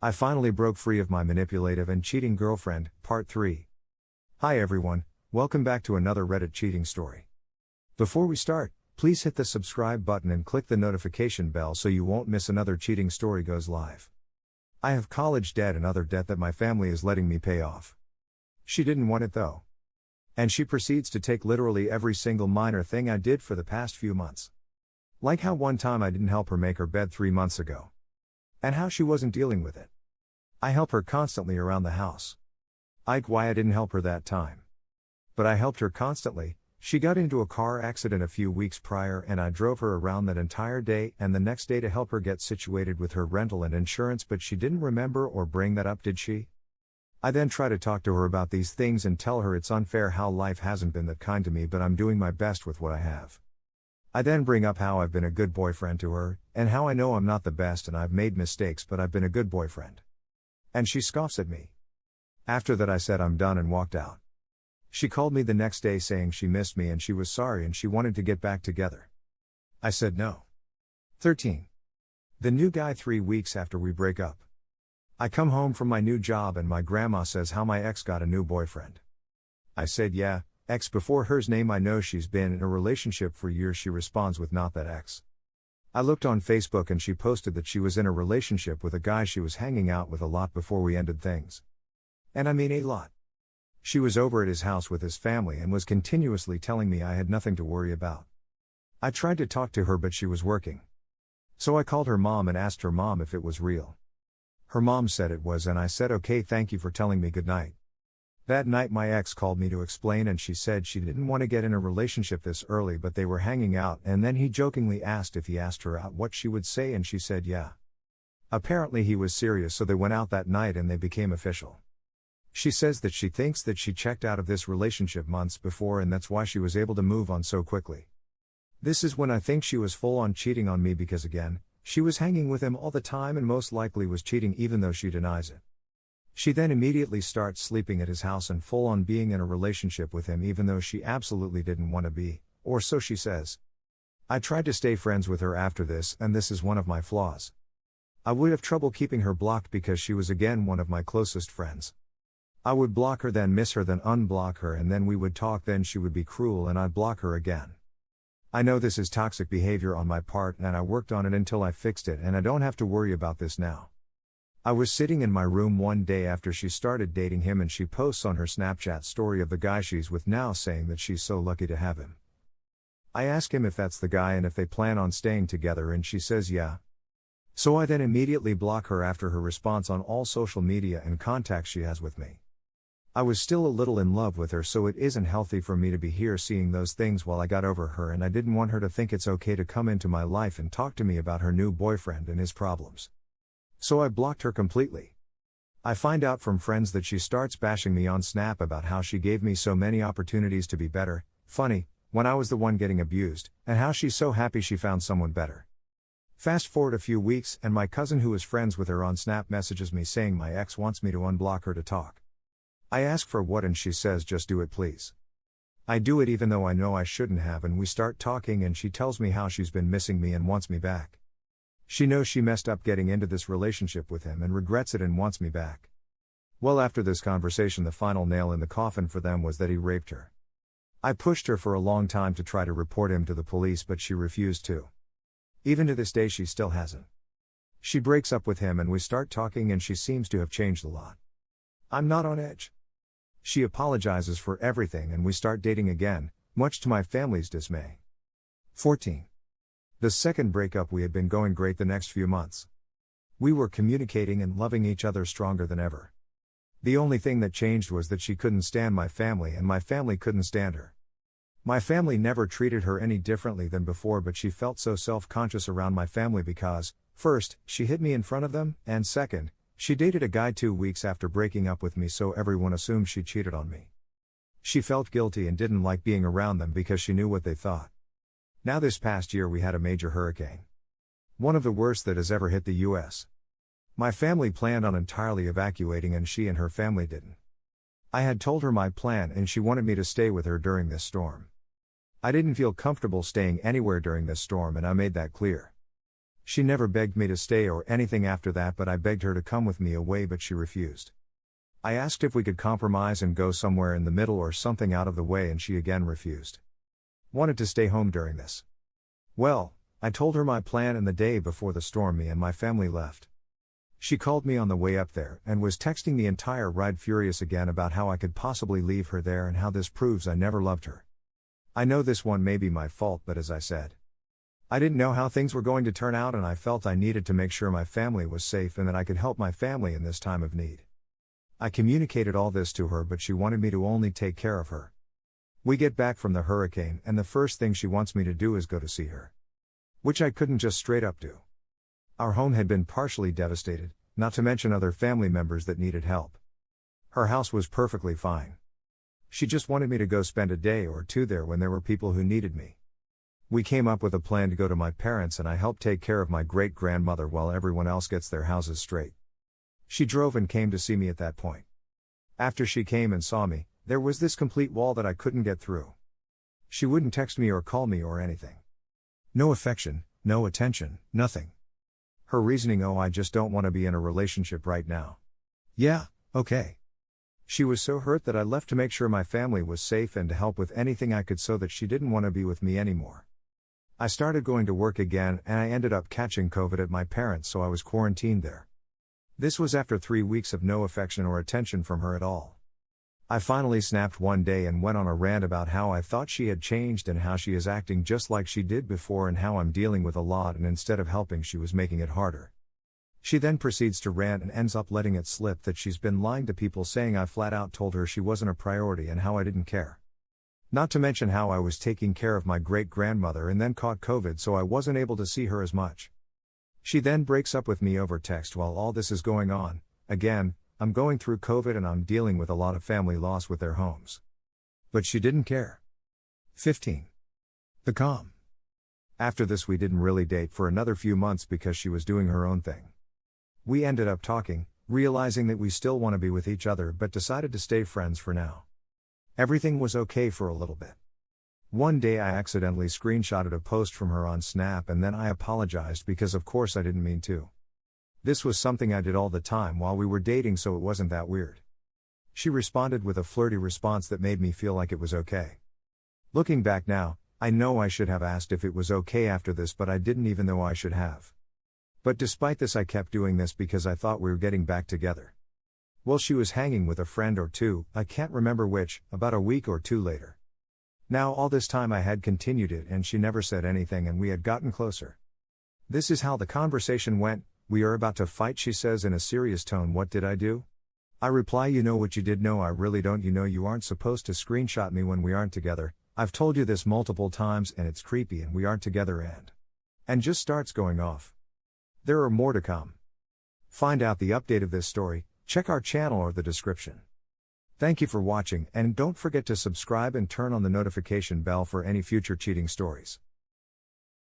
I finally broke free of my manipulative and cheating girlfriend, Part 3. Hi everyone, welcome back to another Reddit cheating story. Before we start, please hit the subscribe button and click the notification bell so you won't miss another cheating story goes live. I have college debt and other debt that my family is letting me pay off. She didn't want it though. And she proceeds to take literally every single minor thing I did for the past few months. Like how one time I didn't help her make her bed 3 months ago. And how she wasn't dealing with it. I help her constantly around the house. Why I didn't help her that time. But I helped her constantly. She got into a car accident a few weeks prior and I drove her around that entire day and the next day to help her get situated with her rental and insurance, but she didn't remember or bring that up, did she? I then try to talk to her about these things and tell her it's unfair how life hasn't been that kind to me, but I'm doing my best with what I have. I then bring up how I've been a good boyfriend to her, and how I know I'm not the best and I've made mistakes, but I've been a good boyfriend. And she scoffs at me. After that I said I'm done and walked out. She called me the next day saying she missed me and she was sorry and she wanted to get back together. I said no. 13. The new guy 3 weeks after we break up. I come home from my new job and my grandma says how my ex got a new boyfriend. I said yeah, ex before hers name. I know she's been in a relationship for years. She responds with not that ex. I looked on Facebook and she posted that she was in a relationship with a guy she was hanging out with a lot before we ended things. And I mean a lot. She was over at his house with his family and was continuously telling me I had nothing to worry about. I tried to talk to her but she was working. So I called her mom and asked her mom if it was real. Her mom said it was and I said okay, thank you for telling me, good night. That night my ex called me to explain and she said she didn't want to get in a relationship this early but they were hanging out, and then he jokingly asked if he asked her out what she would say and she said yeah. Apparently he was serious, so they went out that night and they became official. She says that she thinks that she checked out of this relationship months before and that's why she was able to move on so quickly. This is when I think she was full on cheating on me because again, she was hanging with him all the time and most likely was cheating even though she denies it. She then immediately starts sleeping at his house and full on being in a relationship with him even though she absolutely didn't want to be, or so she says. I tried to stay friends with her after this and this is one of my flaws. I would have trouble keeping her blocked because she was again one of my closest friends. I would block her then miss her then unblock her and then we would talk, then she would be cruel and I'd block her again. I know this is toxic behavior on my part and I worked on it until I fixed it and I don't have to worry about this now. I was sitting in my room one day after she started dating him and she posts on her Snapchat story of the guy she's with now saying that she's so lucky to have him. I ask him if that's the guy and if they plan on staying together and she says yeah. So I then immediately block her after her response on all social media and contacts she has with me. I was still a little in love with her, so it isn't healthy for me to be here seeing those things while I got over her, and I didn't want her to think it's okay to come into my life and talk to me about her new boyfriend and his problems. So I blocked her completely. I find out from friends that she starts bashing me on Snap about how she gave me so many opportunities to be better, funny, when I was the one getting abused, and how she's so happy she found someone better. Fast forward a few weeks and my cousin who is friends with her on Snap messages me saying my ex wants me to unblock her to talk. I ask for what and she says just do it please. I do it even though I know I shouldn't have, and we start talking and she tells me how she's been missing me and wants me back. She knows she messed up getting into this relationship with him and regrets it and wants me back. Well, after this conversation the final nail in the coffin for them was that he raped her. I pushed her for a long time to try to report him to the police but she refused to. Even to this day she still hasn't. She breaks up with him and we start talking and she seems to have changed a lot. I'm not on edge. She apologizes for everything and we start dating again, much to my family's dismay. 14. The second breakup. We had been going great the next few months. We were communicating and loving each other stronger than ever. The only thing that changed was that she couldn't stand my family and my family couldn't stand her. My family never treated her any differently than before, but she felt so self-conscious around my family because, first, she hit me in front of them, and second, she dated a guy 2 weeks after breaking up with me, so everyone assumed she cheated on me. She felt guilty and didn't like being around them because she knew what they thought. Now this past year we had a major hurricane. One of the worst that has ever hit the US. My family planned on entirely evacuating and she and her family didn't. I had told her my plan and she wanted me to stay with her during this storm. I didn't feel comfortable staying anywhere during this storm and I made that clear. She never begged me to stay or anything after that, but I begged her to come with me away, but she refused. I asked if we could compromise and go somewhere in the middle or something out of the way, and she again refused. Wanted to stay home during this. Well, I told her my plan, and the day before the storm me and my family left. She called me on the way up there and was texting the entire ride, furious again about how I could possibly leave her there and how this proves I never loved her. I know this one may be my fault, but as I said, I didn't know how things were going to turn out, and I felt I needed to make sure my family was safe and that I could help my family in this time of need. I communicated all this to her, but she wanted me to only take care of her. We get back from the hurricane, and the first thing she wants me to do is go to see her. Which I couldn't just straight up do. Our home had been partially devastated, not to mention other family members that needed help. Her house was perfectly fine. She just wanted me to go spend a day or two there when there were people who needed me. We came up with a plan to go to my parents, and I helped take care of my great-grandmother while everyone else gets their houses straight. She drove and came to see me at that point. After she came and saw me, there was this complete wall that I couldn't get through. She wouldn't text me or call me or anything. No affection, no attention, nothing. Her reasoning, "Oh, I just don't want to be in a relationship right now." Yeah, okay. She was so hurt that I left to make sure my family was safe and to help with anything I could, so that she didn't want to be with me anymore. I started going to work again, and I ended up catching COVID at my parents', so I was quarantined there. This was after 3 weeks of no affection or attention from her at all. I finally snapped one day and went on a rant about how I thought she had changed and how she is acting just like she did before and how I'm dealing with a lot, and instead of helping she was making it harder. She then proceeds to rant and ends up letting it slip that she's been lying to people, saying I flat out told her she wasn't a priority and how I didn't care. Not to mention how I was taking care of my great-grandmother and then caught COVID, so I wasn't able to see her as much. She then breaks up with me over text while all this is going on. Again, I'm going through COVID and I'm dealing with a lot of family loss with their homes. But she didn't care. 15. The calm. After this we didn't really date for another few months because she was doing her own thing. We ended up talking, realizing that we still want to be with each other, but decided to stay friends for now. Everything was okay for a little bit. One day I accidentally screenshotted a post from her on Snap, and then I apologized because of course I didn't mean to. This was something I did all the time while we were dating, so it wasn't that weird. She responded with a flirty response that made me feel like it was okay. Looking back now, I know I should have asked if it was okay after this, but I didn't, even though I should have. But despite this I kept doing this because I thought we were getting back together. Well, she was hanging with a friend or two, I can't remember which, about a week or two later. Now all this time I had continued it and she never said anything, and we had gotten closer. This is how the conversation went. "We are about to fight," she says in a serious tone. "What did I do?" I reply, "You know what you did." "No, I really don't. You know you aren't supposed to screenshot me when we aren't together. I've told you this multiple times and it's creepy and we aren't together," and just starts going off. There are more to come. Find out the update of this story, check our channel or the description. Thank you for watching, and don't forget to subscribe and turn on the notification bell for any future cheating stories.